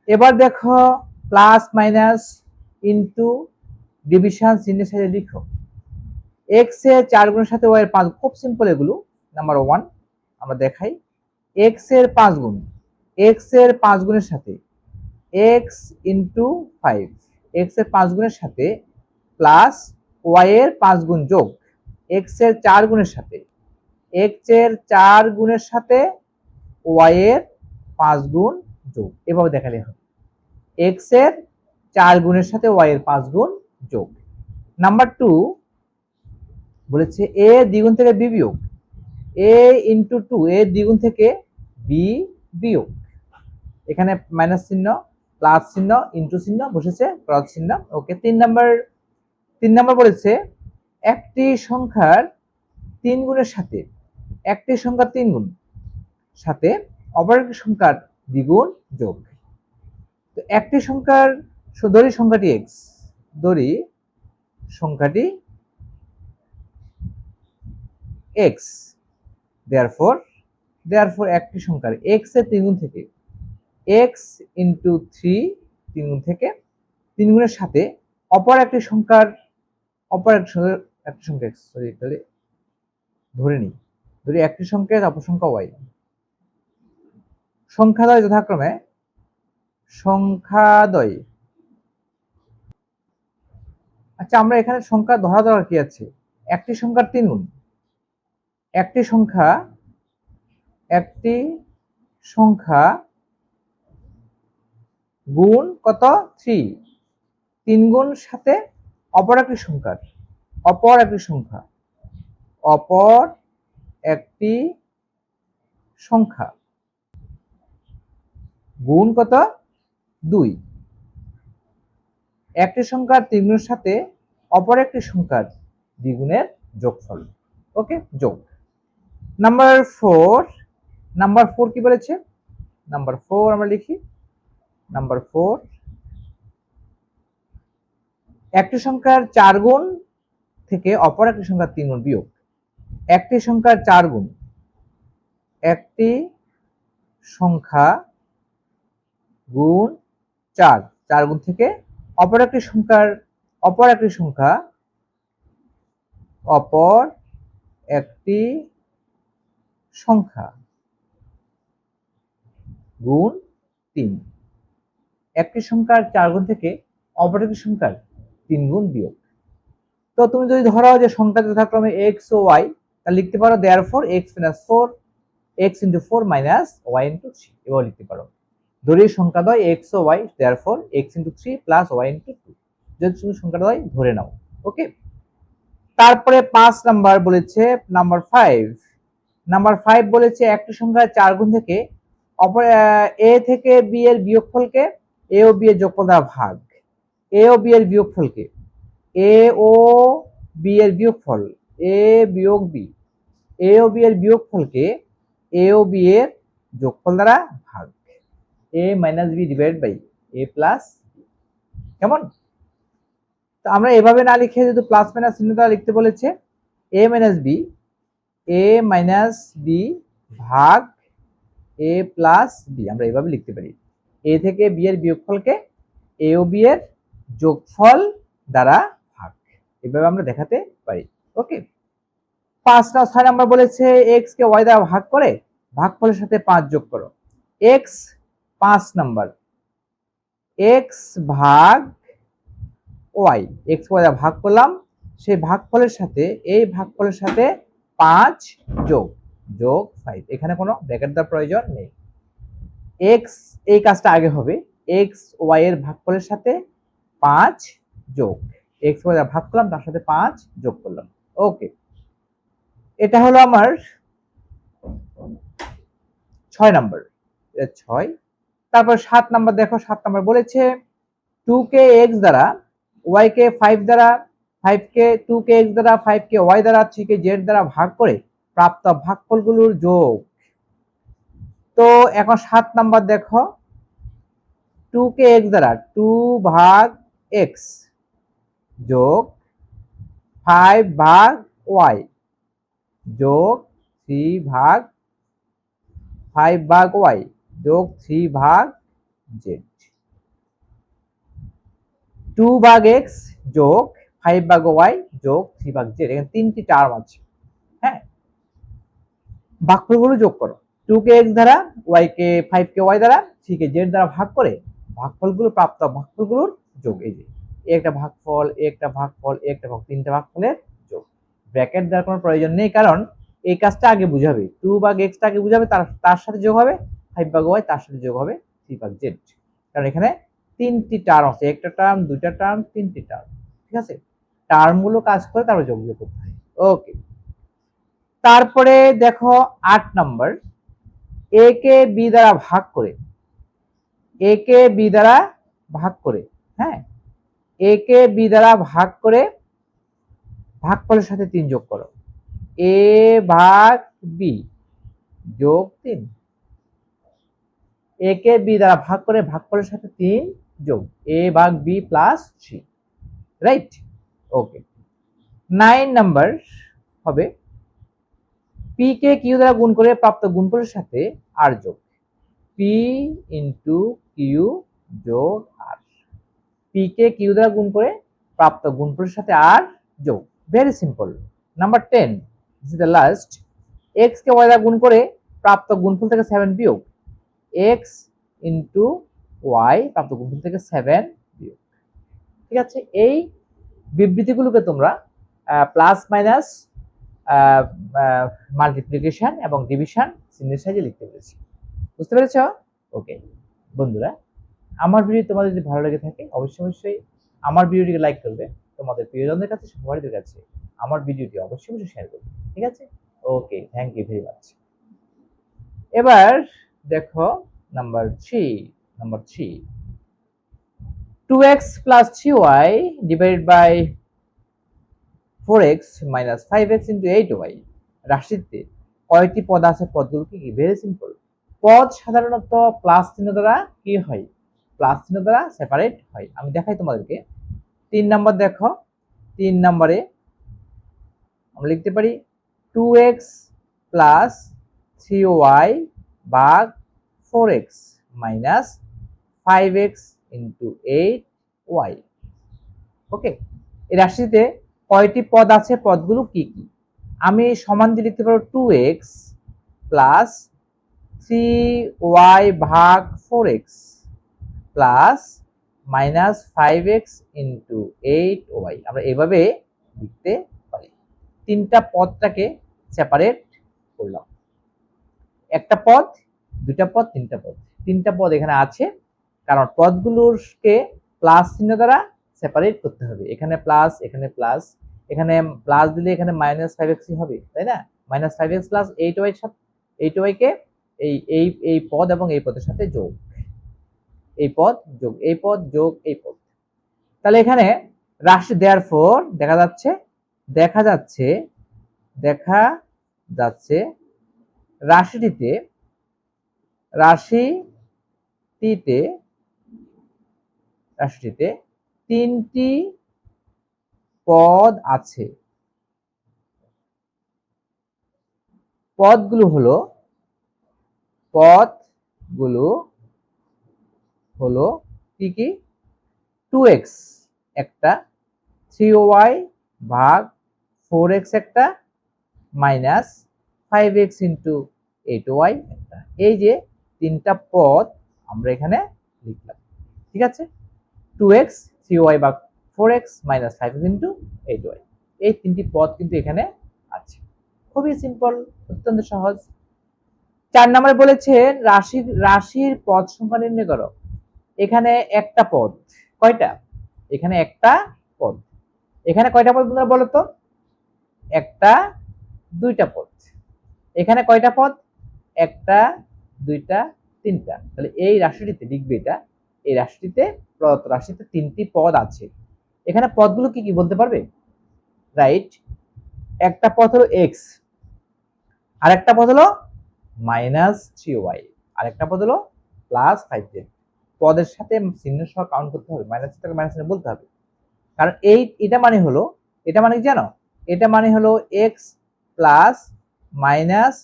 এবার দেখো plus minus into division চিহ্নের সাথে লিখো এক্স এর 4 গুণের সাথে ওয়াই এর 5, খুব সিম্পল এগুলো। নাম্বার 1 আমরা দেখাই, এক্স এর 5 গুণ, এক্স এর 5 গুণের সাথে এক্স ইন্টু 5, এক্স এর 5 গুণের সাথে প্লাস ওয়াই এর 5 গুণ যোগ এক্স এর 4 গুণের সাথে, এক্স এর 4 গুণের সাথে ওয়াই এর 5 গুণ যোগ, এভাবে দেখালে হবে এক্স এর 4 গুণের সাথে ওয়াই এর 5 গুণ যোগ। নাম্বার 2 বলেছে এ দ্বিগুণ থেকে বি বিয়োগ, এ ইন্টু 2, এ দ্বিগুণ থেকে বি বিয়োগ, এখানে মাইনাস চিহ্ন, প্লাস চিহ্ন, ইন্টু চিহ্ন বসেছে, ক্রস চিহ্ন। ওকে। 3 নাম্বার বলেছে একটি সংখ্যার 3 গুণের সাথে, একটি সংখ্যার 3 গুণ সাথে অপর একটি সংখ্যার দ্বিগুণ যোগ। তো একটি সংখ্যার ধরি সংখ্যাটি এক্স, ধরি সংখ্যাটি এক্স, দেয়ারফর একটি সংখ্যার এক্স এর 3 গুণ থেকে এক্স ইন্টু 3, 3 গুণ থেকে 3 গুণের সাথে অপর একটি সংখ্যার এক্স, সরি তাহলে ধরে নিই, ধরি একটি সংখ্যার অপর সংখ্যা ওয়াই, সংখ্যাদ্বয় যথাক্রমে সংখ্যাদ্বয়, আচ্ছা আমরা এখানে সংখ্যা ধরা দরকার কি আছে, একটি সংখ্যার 3 গুণ, একটি সংখ্যা গুণ কত 3, 3 গুণ সাথে অপর একটি সংখ্যা গুণ কত 2, একটি সংখ্যার 3 গুণের সাথে অপর একটি সংখ্যার দ্বিগুণের যোগফল। ওকে, যোগ। নাম্বার 4 কি বলেছে, নাম্বার 4 আমরা লিখি, নাম্বার 4 একটি সংখ্যার 4 গুণ থেকে অপর একটি সংখ্যার 3 গুণ বিয়োগ, একটি সংখ্যার 4 গুণ, একটি সংখ্যা গুণ 4 গুণ থেকে অপর একটি সংখ্যা গুণ 3, একটি সংখ্যার 4 গুণ থেকে অপর একটি সংখ্যার 3 গুণ বিয়োগ। তো তুমি যদি ধরো যে সংখ্যা যথাক্রমে এক্স ও ওয়াই, তাহলে লিখতে পারো therefore X minus 4, X into 4 minus Y into 3, এভাবে লিখতে পারো। ধরি সংখ্যাদ্বয় এক্স ও Y, therefore X into 3 plus Y into 2, যদি তুমি সংখ্যাদ্বয় ধরে নাও। ওকে। তারপরে 5 নাম্বার বলেছে, নাম্বার 5 বলেছে একটি সংখ্যার 4 গুণ থেকে অপর এ থেকে বি এর বিয়োগফলকে এ ও বি এর যোগফল দ্বারা ভাগ, এ ও বি এর বিয়োগফলকে এ ও বি এর বিয়োগফল, এ বিয়োগ বি, এ ও বি এর বিয়োগফলকে এ ও বি এর যোগফল দ্বারা ভাগ, A minus B divide by A plus, কেমন? তো আমরা এভাবে না লিখে যদি প্লাস মাইনাস চিহ্ন দ্বারা লিখতে বলেছে এ মাইনাস বি ভাগ এ প্লাস বি, আমরা এভাবে লিখতে পারি, এ থেকে বি এর বিয়োগফলকে এ ও বি এর যোগফল দ্বারা ভাগ, এভাবে আমরা দেখাতে পারি। ওকে। 6 নাম্বার বলেছে এক্স কে ওয়াই দ্বারা ভাগ করে ভাগফলের সাথে 5 যোগ করো। এক্স 5 নাম্বার, এক্স ভাগ ওয়াই, এক্স ওয়াই দ্বারা ভাগ করলাম, সেই ভাগফলের সাথে এই ভাগফলের সাথে 5 যোগ 5, এখানে কোনো ব্র্যাকেট দেওয়ার প্রয়োজন নেই। এক্স, এই কাজটা আগে হবে, এক্স ওয়াই এর ভাগফলের সাথে 5 যোগ, এক্স ওয়াই দ্বারা ভাগ করলাম, তার সাথে 5 যোগ করলাম। ওকে, এটা হলো আমার 6 নাম্বার, 6। তারপর 7 নাম্বার দেখো, 7 নাম্বার বলেছে 2 কে এক্স দ্বারা ওয়াই কে 5 দ্বারা, 5 কে 2 কে এক্স দ্বারা, 5 কে ওয়াই দ্বারা, 3 কে জেড দ্বারা ভাগ করে প্রাপ্ত ভাগফলগুলোর যোগ। তো এখন 7 নাম্বার দেখো, 2 কে এক্স দ্বারা 2 ভাগ এক্স যোগ 5 ভাগ ওয়াই যোগ 3 ভাগ 5 ভাগ ওয়াই যোগ 3 ভাগ জেড, 2/x যোগ 5/y যোগ 3/z, এখানে তিনটি টার্ম আছে। হ্যাঁ, ভাগফলগুলো যোগ করো। 2 কে x দ্বারা, y কে 5 কে y দ্বারা, 3 কে z দ্বারা ভাগ করে ভাগফলগুলো প্রাপ্ত ভাগফলগুলোর যোগ। এই যে একটা ভাগফল, একটা ভাগফল, একটা ভাগ, তিনটা ভাগফলের যোগ। ব্র্যাকেট দেওয়ার কোনো প্রয়োজন নেই, কারণ এই কাজটা আগে বুঝাবে। 2/x টা আগে বুঝাবে, তার সাথে যোগ হবে 5/y, তার সাথে যোগ হবে 3/z। কারণ এখানে তিনটি টার্ম আছে, একটা টার্ম, দুইটা টার্ম, তিনটি টার্ম। ঠিক আছে, টার্মগুলো কাজ করে তারপর যোগ করতে হয়। ওকে, তারপরে দেখো 8 নাম্বার, এ কে বি দ্বারা ভাগ করে, এ কে বি দ্বারা ভাগ করে, হ্যাঁ, এ কে বি দ্বারা ভাগ করে ভাগফলের সাথে 3 যোগ করো। এ ভাগ বি যোগ 3, এ কে বি দ্বারা ভাগ করে ভাগফলের সাথে 3 যোগ এ ভাগ বি প্লাস 3, রাইট? ওকে, 9 নাম্বার হবে পি কে কিউ দ্বারা গুণ করে প্রাপ্ত গুণফলের সাথে আর যোগ। পি ইন্টু কিউ যোগ আর। পি কে কিউ দ্বারা গুণ করে প্রাপ্ত গুণফলের সাথে আর যোগ। Very simple. Number 10, this is the last, x কে ওয়াই দ্বারা গুণ করে প্রাপ্ত গুণফল থেকে 7 বিয়োগ। এক্স ইন্টু ওয়াই প্রাপ্ত গুণফল থেকে 7 বিয়োগ। ঠিক আছে, এই বিবৃতিগুলোকে তোমরা প্লাস মাইনাস, মাল্টিপ্লিকেশন এবং ডিভিশন চিহ্নের সাহায্যে লিখতে পেরেছি। বুঝতে পেরেছ? ওকে বন্ধুরা, আমার ভিডিও তোমাদের যদি ভালো লেগে থাকে অবশ্যই আমার ভিডিওটিকে লাইক করবে, তোমাদের প্রিয়জনদের কাছে, সবার কাছে আমার ভিডিওটি অবশ্যই শেয়ার করবে। ঠিক আছে, ওকে, থ্যাংক ইউ ভেরি মাচ। এবার দেখো number 3, 2x plus 3y divided by 4x minus 5x into 8y রাশিতে কয়টি পদ আছে? পদগুলো কি? Very simple. পদ সাধারণত প্লাস চিহ্ন দ্বারা কি হয়? প্লাস চিহ্ন দ্বারা সেপারেট হয়। আমি দেখাই তোমাদেরকে। 3 নাম্বার দেখো, 3 নম্বরে আমরা লিখতে পারি 2x প্লাস 3y ভাগ 4x minus 5x into 8y। ওকে, এই রাশিতে কয়টি পদ আছে? পদগুলো কি কি? আমি সমান দিয়ে লিখতে পারবো 2x প্লাস 3y ভাগ 4x plus minus 5x into 8y। আমরা এভাবে লিখতে পারি। তিনটা পদটাকে সেপারেট করলাম। একটা পদ, দুইটা পদ, তিনটা পদ। তিনটা পদ এখানে আছে, কারণ পদগুলোকে প্লাস চিহ্ন দ্বারা সেপারেট করতে হবে। এখানে প্লাস, এখানে প্লাস, এখানে প্লাস দিলে এখানে মাইনাস 5x হবে, তাই না? মাইনাস 5x প্লাস 8y এর সাথে 8y কে এই পদ এবং এই পদের সাথে যোগ, এই পদ যোগ এই পদ যোগ এই পদ। তাহলে এখানে রাশি দেয়ারফর দেখা যাচ্ছে রাশিটিতে তিনটি পদ আছে। পদগুলো হলো কি কি? 2x একটা, 3y ভাগ 4x একটা, মাইনাস 5x ইন্টু 8y একটা। এই যে তিনটা পদ আমরা এখানে লিখলাম। ঠিক আছে, 2x 3y ভাগ 4x minus 5x into 8y, এই তিনটি পদ কিন্তু এখানে আছে। খুবই সিম্পল, অত্যন্ত সহজ। 4 নম্বরে বলেছে রাশির পদ সংখ্যা নির্ণয় করো। এখানে একটা পদ, কয়টা? এখানে একটা পদ। এখানে কয়টা পদ তোমরা বলো তো? একটা, দুইটা পদ। এখানে কয়টা পদ? একটা, দুইটা, তিনটা। তাহলে এই রাশিটিতে লিখবে, এটা এই রাশিটিতে প্রদত্ত রাশিতে তিনটি পদ আছে। এখানে পদগুলো কি কি বলতে পারবে? রাইট, একটা পদ হলো x, আর একটা পদ হলো মাইনাস 3y, আর একটা পদ হলো প্লাস 5z। পদের সাথে চিহ্ন সহ কাউন্ট করতে হবে, মাইনাস থেকে মাইনাস বলতে হবে। কারণ এটা মানে হলো, এটা মানে কি জানো? এটা মানে হলো x plus minus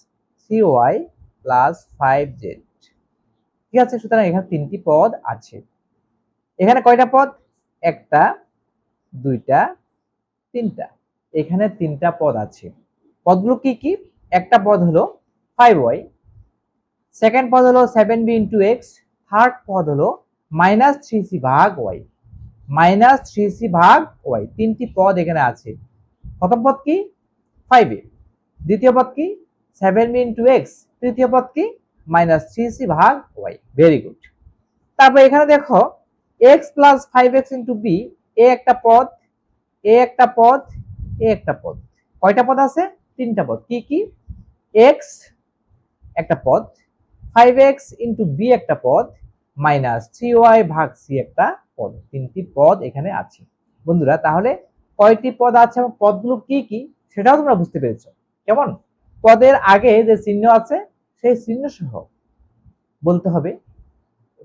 3y plus 5z। ঠিক আছে, সুতরাং এখানে তিনটি পদ আছে। এখানে কয়টা পদ? একটা, দুইটা, তিনটা, এখানে তিনটা পদ আছে। পদগুলো কি কি? একটা পদ হলো 5y, সেকেন্ড পদ হলো 7b ইন্টু এক্স, থার্ড পদ হলো -3c ভাগ ওয়াই, -3c ভাগ ওয়াই। তিনটি পদ এখানে আছে। প্রথম পদ কি? 5a। দ্বিতীয় পদ কি? 7b into x. তৃতীয় পদ কি? -3c ভাগ ওয়াই। Very good. তারপর এখানে দেখো x plus 5x into B, এ একটা পদ, এ একটা পদ, এ একটা পদ। কয়টা পদ আছে? তিনটা পদ। কি কি? x একটা পদ, 5x ইন্টু বি একটা পদ, -3y ভাগ সি একটা পদ। তিনটি পদ এখানে আছে। বন্ধুরা তাহলে কয়টি পদ আছে এবং পদগুলো কি কি সেটাও তোমরা বুঝতে পেরেছো। কেমন? পদের আগে যে চিহ্ন আছে সেই চিহ্ন সহ বলতে হবে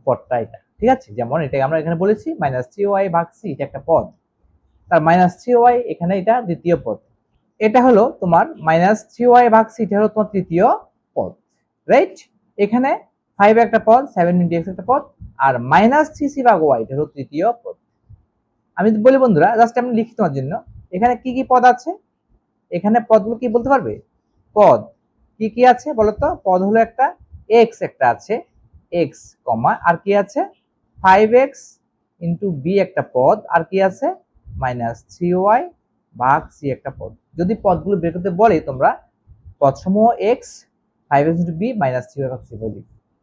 পদটা এটা। ঠিক আছে? যেমন এটা আমরা এখানে বলেছি -3y ভাগ সি, এটা একটা পদ। তার -3y এখানে এটা দ্বিতীয় পদ। এটা হলো তোমার -3y ভাগ সি, এটা হলো তোমার তৃতীয় পদ। রাইট? এখানে 5 একটা পদ, 7 ইন্টু এক্স একটা পদ, আর -3c ভাগ ওয়াই এটা হলো তৃতীয় পদ। আমি বলি বন্ধুরা, জাস্ট আমি লিখি তোমার জন্য, এখানে কি কি পদ আছে? এখানে পদগুলো কি বলতে পারবে? পদ কি কি আছে বলতো? পদ হলো একটা এক্স একটা আছে, এক্স কমা, আর কি আছে? 5x ইন্টু বি একটা পদ, আর কি আছে? -3y ভাগ সি একটা পদ। যদি পদগুলো বের করতে বলে তোমরা পদসমূহ x, 5x into B, -3y ভাগ সি বলি।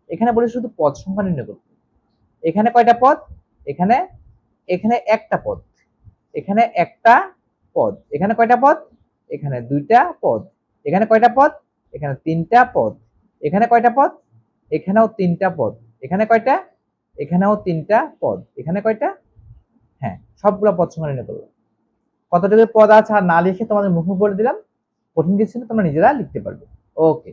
এখানে বলে শুধু পদ সংখ্যা নির্ণয় করতে। এখানে কয়টা পদ? এখানে এখানে একটা পদ, এখানে একটা পদ, এখানে কয়টা পদ? এখানে দুইটা পদ, এখানে কয়টা পদ? এখানে তিনটা পদ, এখানে কয়টা পদ? এখানেও তিনটা পদ, এখানে কয়টা? এখানেও তিনটা পদ, এখানে কয়টা? হ্যাঁ, সবগুলো পদ সংখ্যা নির্ণয় করবো। কতটুকু পদ আছে আর না লিখে তোমাদের মুখে বলে দিলাম, কঠিন কিছু না, তোমরা নিজেরা লিখতে পারবে। ওকে।